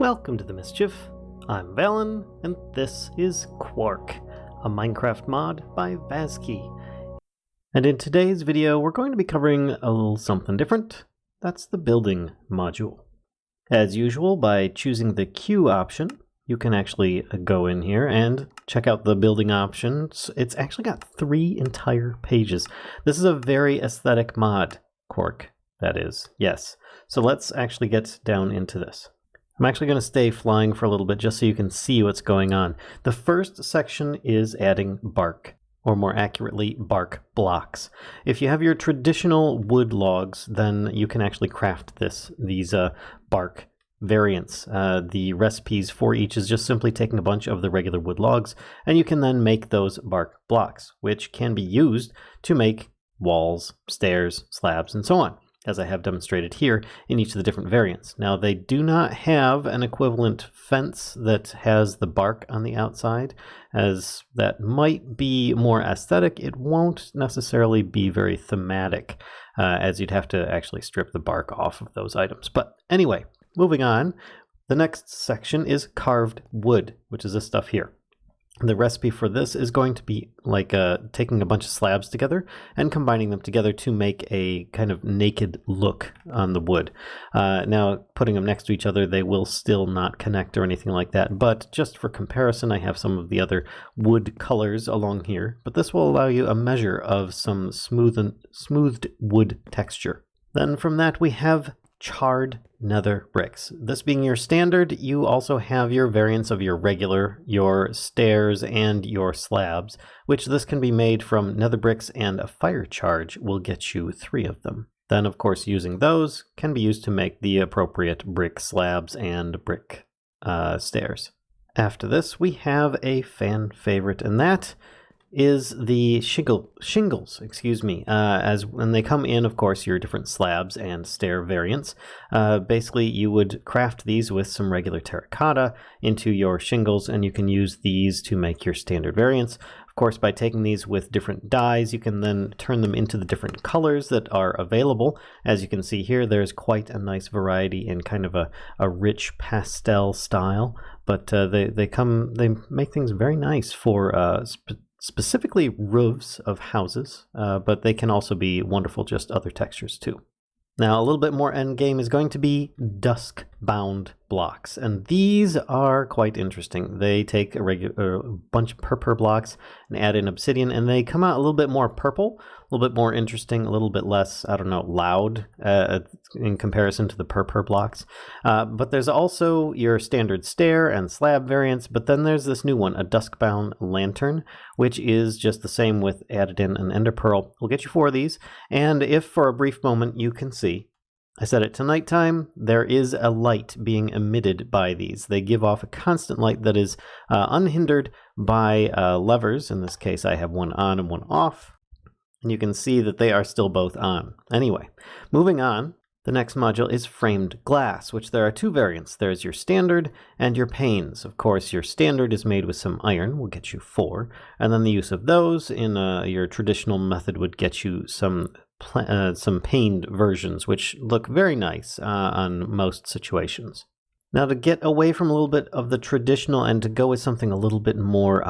Welcome to the Mischief. I'm Vallen, and this is Quark, a Minecraft mod by Vazkii. And in today's video, we're going to be covering a little something different. That's the building module. As usual, by choosing the Q option, you can actually go in here and check out the building options. It's actually got 3 entire pages. This is a very aesthetic mod, Quark, that is. Yes. So let's actually get down into this. I'm actually going to stay flying for a little bit just so you can see what's going on. The first section is adding bark, or more accurately, bark blocks. If you have your traditional wood logs, then you can actually craft these bark variants. The recipes for each is just simply taking a bunch of the regular wood logs, and you can then make those bark blocks, which can be used to make walls, stairs, slabs, and so on, as I have demonstrated here in each of the different variants. Now, they do not have an equivalent fence that has the bark on the outside, as that might be more aesthetic. It won't necessarily be very thematic, as you'd have to actually strip the bark off of those items. But anyway, moving on, the next section is carved wood, which is this stuff here. The recipe for this is going to be like taking a bunch of slabs together and combining them together to make a kind of naked look on the wood. Now, putting them next to each other, they will still not connect or anything like that, but just for comparison, I have some of the other wood colors along here, but this will allow you a measure of some smoothed wood texture. Then from that, we have charred nether bricks. This being your standard, you also have your variants of your regular, your stairs, and your slabs, which this can be made from nether bricks, and a fire charge will get you 3 of them. Then, of course, using those can be used to make the appropriate brick slabs and brick stairs. After this, we have a fan favorite, and that is the shingles, as when they come in, of course, your different slabs and stair variants. Basically, you would craft these with some regular terracotta into your shingles, and you can use these to make your standard variants. Of course, by taking these with different dyes, you can then turn them into the different colors that are available. As you can see here, there's quite a nice variety in kind of a rich pastel style, but they make things very nice for specifically roofs of houses, but they can also be wonderful just other textures too. Now, a little bit more endgame is going to be Dusk bound blocks, and these are quite interesting. They take a bunch of purple blocks and add in obsidian, and they come out a little bit more purple, a little bit more interesting, a little bit less, loud in comparison to the purple blocks. But there's also your standard stair and slab variants, but then there's this new one, a Dusk bound lantern, which is just the same with added in an ender pearl. We'll get you 4 of these, and if for a brief moment you can see, I set it to nighttime, there is a light being emitted by these. They give off a constant light that is unhindered by levers. In this case, I have one on and one off, and you can see that they are still both on. Anyway, moving on, the next module is framed glass, which there are 2 variants. There's your standard and your panes. Of course, your standard is made with some iron, will get you 4, and then the use of those in your traditional method would get you some paned versions, which look very nice on most situations. Now, to get away from a little bit of the traditional and to go with something a little bit more,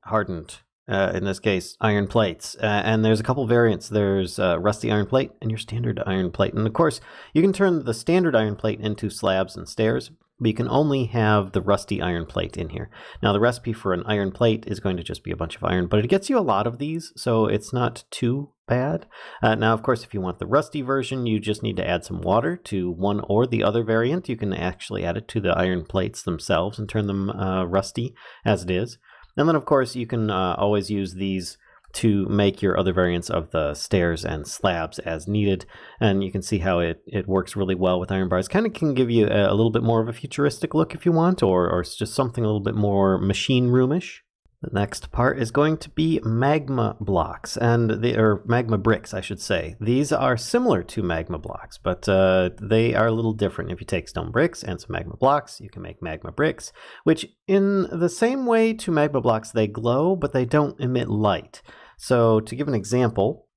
hardened, in this case, iron plates. And there's a couple variants. There's rusty iron plate and your standard iron plate. And of course, you can turn the standard iron plate into slabs and stairs, but you can only have the rusty iron plate in here. Now, the recipe for an iron plate is going to just be a bunch of iron, but it gets you a lot of these, so it's not too bad. Now, of course, if you want the rusty version, you just need to add some water to one or the other variant. You can actually add it to the iron plates themselves and turn them rusty as it is. And then, of course, you can always use these to make your other variants of the stairs and slabs as needed. And you can see how it works really well with iron bars. Kind of can give you a little bit more of a futuristic look if you want, or it's just something a little bit more machine roomish. The next part is going to be magma blocks, or magma bricks, I should say. These are similar to magma blocks, but they are a little different. If you take stone bricks and some magma blocks, you can make magma bricks, which in the same way to magma blocks, they glow, but they don't emit light. So to give an example,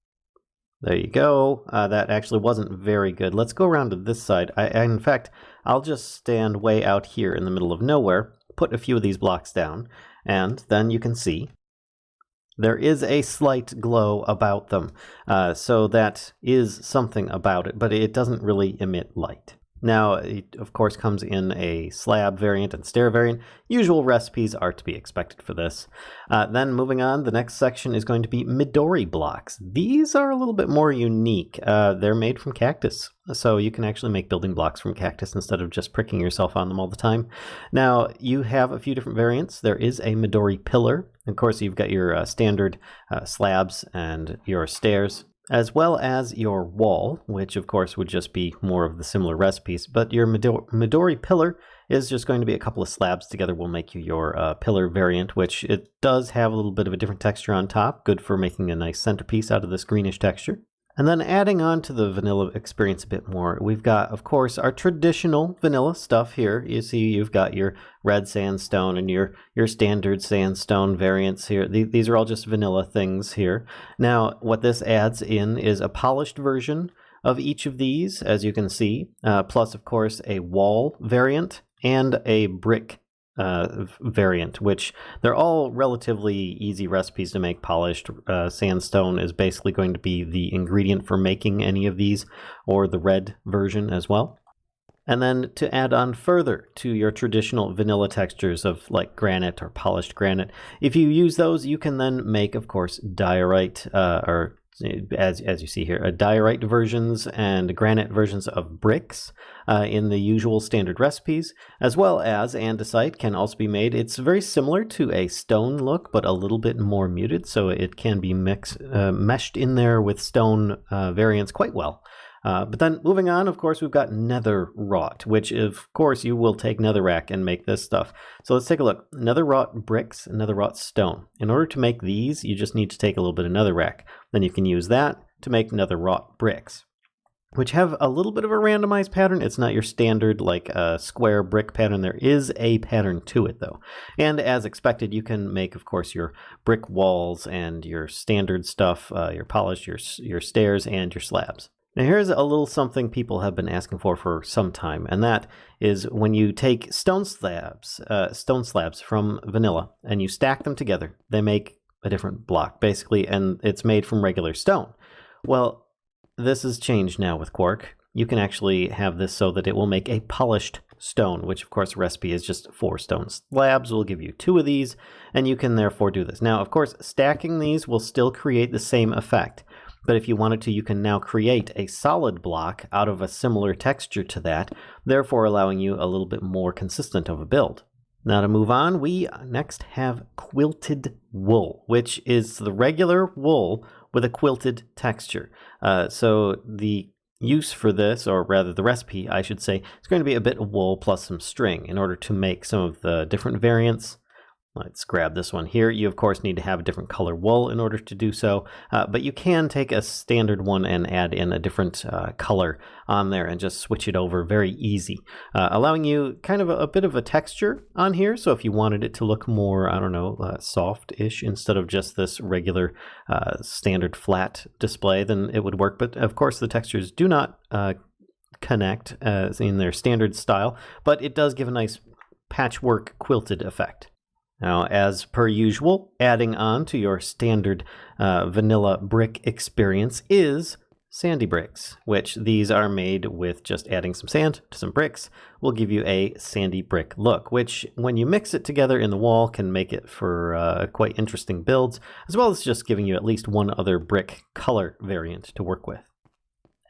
There you go. That actually wasn't very good. Let's go around to this side. In fact, I'll just stand way out here in the middle of nowhere, put a few of these blocks down, and then you can see there is a slight glow about them. So that is something about it, but it doesn't really emit light. Now, it of course comes in a slab variant and stair variant. Usual recipes are to be expected for this. Then moving on, the next section is going to be Midori Blocks. These are a little bit more unique. They're made from cactus, so you can actually make building blocks from cactus instead of just pricking yourself on them all the time. Now, you have a few different variants. There is a Midori Pillar. Of course, you've got your standard slabs and your stairs, as well as your wall, which of course would just be more of the similar recipes. But your Midori Pillar is just going to be a couple of slabs together will make you your pillar variant, which it does have a little bit of a different texture on top, good for making a nice centerpiece out of this greenish texture. And then adding on to the vanilla experience a bit more, we've got, of course, our traditional vanilla stuff here. You see you've got your red sandstone and your standard sandstone variants here. These are all just vanilla things here. Now, what this adds in is a polished version of each of these, as you can see, plus, of course, a wall variant and a brick variant, which they're all relatively easy recipes to make. Polished sandstone is basically going to be the ingredient for making any of these, or the red version as well. And then to add on further to your traditional vanilla textures of like granite or polished granite, if you use those, you can then make, of course, diorite or as you see here, diorite versions and granite versions of bricks in the usual standard recipes, as well as andesite can also be made. It's very similar to a stone look, but a little bit more muted, so it can be meshed in there with stone variants quite well. But then moving on, of course, we've got Nether Rot, which of course you will take netherrack and make this stuff. So let's take a look. Nether Rot bricks and Nether Rot stone. In order to make these, you just need to take a little bit of netherrack. Then you can use that to make Nether Rot bricks, which have a little bit of a randomized pattern. It's not your standard like square brick pattern. There is a pattern to it though. And as expected, you can make, of course, your brick walls and your standard stuff, your polished, your stairs and your slabs. Now here's a little something people have been asking for some time, and that is when you take stone slabs from vanilla and you stack them together, they make a different block basically, and it's made from regular stone. Well, this has changed now with Quark. You can actually have this so that it will make a polished stone, which of course the recipe is just 4 stone slabs. Will give you 2 of these, and you can therefore do this. Now, of course, stacking these will still create the same effect. But if you wanted to, you can now create a solid block out of a similar texture to that, therefore allowing you a little bit more consistent of a build. Now to move on, we next have Quilted Wool, which is the regular wool with a quilted texture. So the use for this, or rather the recipe, I should say, is going to be a bit of wool plus some string in order to make some of the different variants. Let's grab this one here. You, of course, need to have a different color wool in order to do so, but you can take a standard one and add in a different color on there and just switch it over very easy, allowing you kind of a bit of a texture on here. So if you wanted it to look more, I don't know, soft-ish instead of just this regular standard flat display, then it would work. But of course, the textures do not connect as in their standard style, but it does give a nice patchwork quilted effect. Now, as per usual, adding on to your standard vanilla brick experience is sandy bricks, which these are made with just adding some sand to some bricks will give you a sandy brick look, which when you mix it together in the wall can make it for quite interesting builds, as well as just giving you at least one other brick color variant to work with.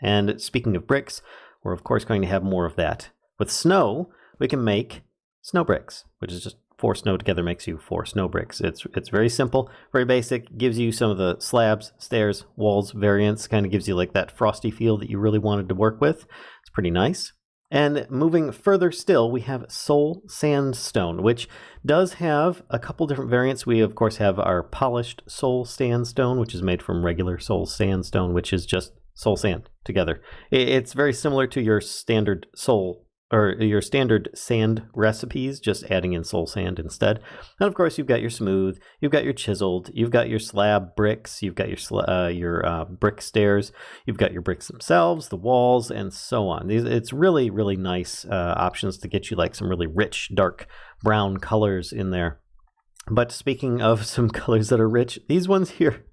And speaking of bricks, we're of course going to have more of that. With snow, we can make snow bricks, which is just 4 snow together makes you 4 snow bricks. It's very simple, very basic, gives you some of the slabs, stairs, walls variants, kind of gives you like that frosty feel that you really wanted to work with. It's pretty nice. And moving further still, we have Seoul Sandstone, which does have a couple different variants. We, of course, have our polished Seoul Sandstone, which is made from regular Seoul Sandstone, which is just soul sand together. It's very similar to your standard Seoul or your standard sand recipes, just adding in soul sand instead. And of course, you've got your smooth, you've got your chiseled, you've got your slab bricks, you've got your brick stairs, you've got your bricks themselves, the walls, and so on. It's really, really nice options to get you like some really rich, dark brown colors in there. But speaking of some colors that are rich, these ones here,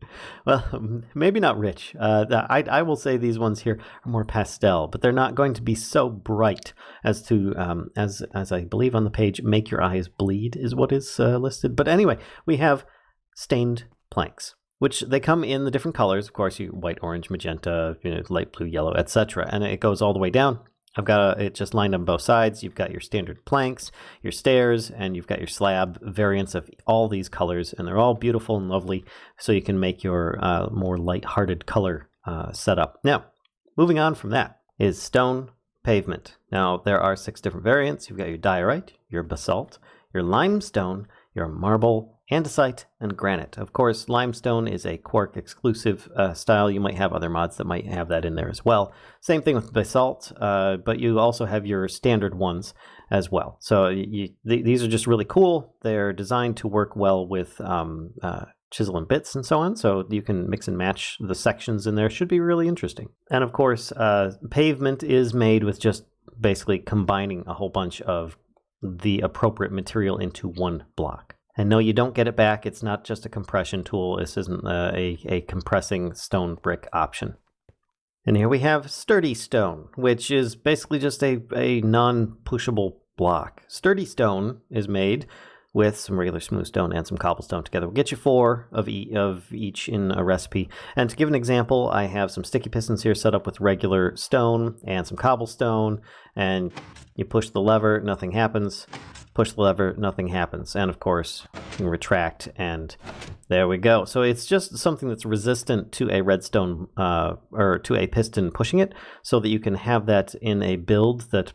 well, maybe not rich. I will say these ones here are more pastel, but they're not going to be so bright as to, as I believe on the page, make your eyes bleed is what is listed. But anyway, we have stained planks, which they come in the different colors. Of course, white, orange, magenta, light blue, yellow, etc. And it goes all the way down. I've got it just lined on both sides. You've got your standard planks, your stairs, and you've got your slab variants of all these colors, and they're all beautiful and lovely, so you can make your more light-hearted color setup. Now, moving on from that is stone pavement. Now, there are 6 different variants. You've got your diorite, your basalt, your limestone, your marble, andesite, and granite. Of course, limestone is a Quark exclusive style. You might have other mods that might have that in there as well. Same thing with basalt, but you also have your standard ones as well. So these are just really cool. They're designed to work well with chisel and bits and so on, so you can mix and match the sections in there. Should be really interesting. And of course, pavement is made with just basically combining a whole bunch of the appropriate material into one block. And no, you don't get it back. It's not just a compression tool. This isn't a compressing stone brick option. And here we have sturdy stone, which is basically just a non-pushable block. Sturdy stone is made with some regular smooth stone and some cobblestone together. We'll get you 4 of each in a recipe. And to give an example, I have some sticky pistons here set up with regular stone and some cobblestone. And you push the lever, nothing happens. Push the lever, nothing happens. And of course, you can retract, and there we go. So it's just something that's resistant to a redstone or to a piston pushing it, so that you can have that in a build that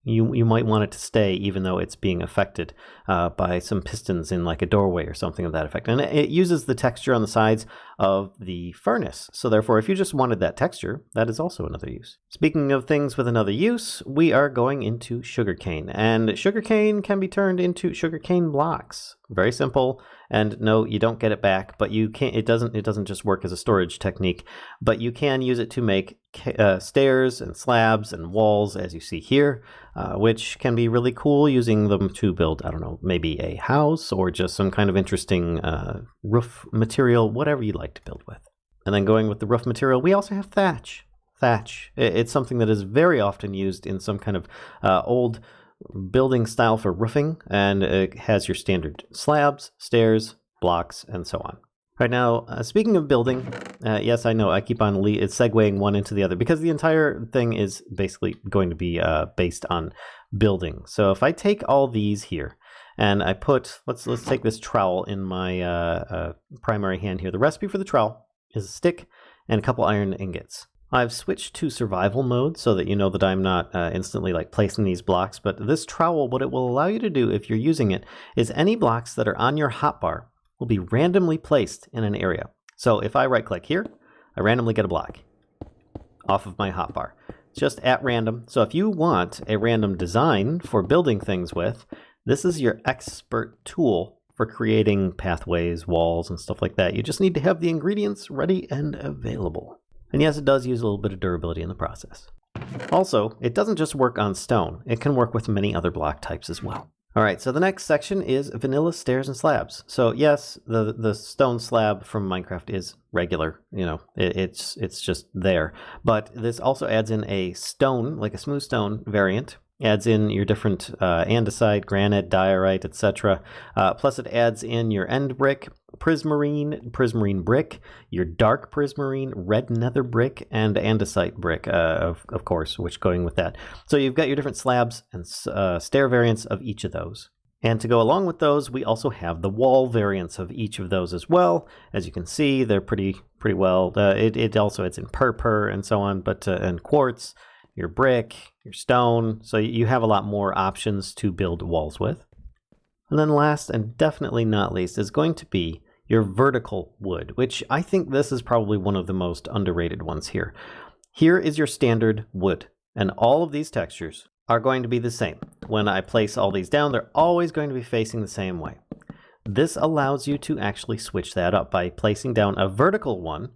you might want it to stay even though it's being affected by some pistons in like a doorway or something of that effect. And it uses the texture on the sides of the furnace. So therefore, if you just wanted that texture, that is also another use. Speaking of things with another use, we are going into sugarcane. And sugarcane can be turned into sugarcane blocks. Very simple. And no, you don't get it back, but you can't. It doesn't just work as a storage technique, but you can use it to make stairs and slabs and walls, as you see here, which can be really cool, using them to build, I don't know, maybe a house or just some kind of interesting roof material, whatever you like to build with. And then going with the roof material, we also have thatch. Thatch. It's something that is very often used in some kind of old building style for roofing, and it has your standard slabs, stairs, blocks, and so on. Right now, speaking of building, yes, I know I keep on segueing one into the other because the entire thing is basically going to be based on building. So if I take all these here and I put, let's take this trowel in my primary hand here. The recipe for the trowel is a stick and a couple iron ingots. I've switched to survival mode so that you know that I'm not instantly like placing these blocks, but this trowel, what it will allow you to do if you're using it is any blocks that are on your hotbar will be randomly placed in an area. So if I right click here, I randomly get a block off of my hotbar. It's just at random. So if you want a random design for building things with, this is your expert tool for creating pathways, walls, and stuff like that. You just need to have the ingredients ready and available. And yes, it does use a little bit of durability in the process. Also, it doesn't just work on stone. It can work with many other block types as well. All right, so the next section is vanilla stairs and slabs. So yes, the stone slab from Minecraft is regular. You know, it's just there. But this also adds in a stone, like a smooth stone variant. Adds in your different andesite, granite, diorite, etc. Plus it adds in your end brick, prismarine brick, your dark prismarine, red nether brick, and andesite brick, of course, which going with that. So you've got your different slabs and stair variants of each of those. And to go along with those, we also have the wall variants of each of those as well. As you can see, they're pretty well. It also adds in purpur and so on, but and quartz, your brick, your stone. So you have a lot more options to build walls with. And then last and definitely not least is going to be your vertical wood, which I think this is probably one of the most underrated ones here. Here is your standard wood, and all of these textures are going to be the same. When I place all these down, they're always going to be facing the same way. This allows you to actually switch that up by placing down a vertical one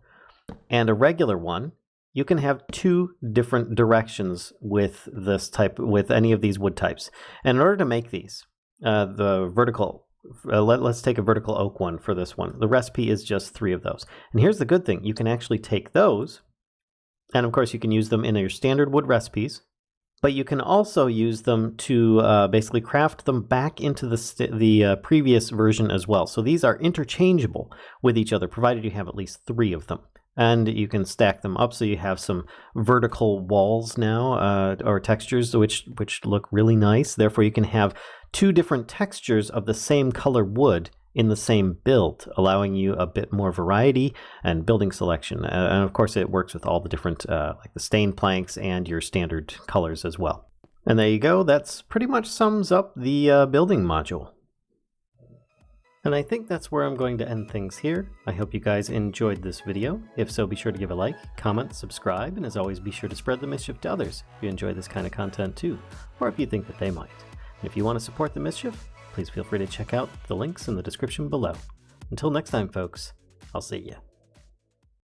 and a regular one. You can have two different directions with this type, with any of these wood types. And in order to make these, the vertical, let's take a vertical oak one for this one. The recipe is just 3 of those. And here's the good thing. You can actually take those, and of course you can use them in your standard wood recipes, but you can also use them to basically craft them back into the previous version as well. So these are interchangeable with each other, provided you have at least 3 of them. And you can stack them up so you have some vertical walls now, or textures which look really nice. Therefore, you can have 2 different textures of the same color wood in the same build, allowing you a bit more variety and building selection. And of course, it works with all the different, like the stained planks and your standard colors as well. And there you go. That's pretty much sums up the building module. And I think that's where I'm going to end things here. I hope you guys enjoyed this video. If so, be sure to give a like, comment, subscribe, and as always, be sure to spread the mischief to others if you enjoy this kind of content too, or if you think that they might. And if you want to support the mischief, please feel free to check out the links in the description below. Until next time, folks, I'll see ya.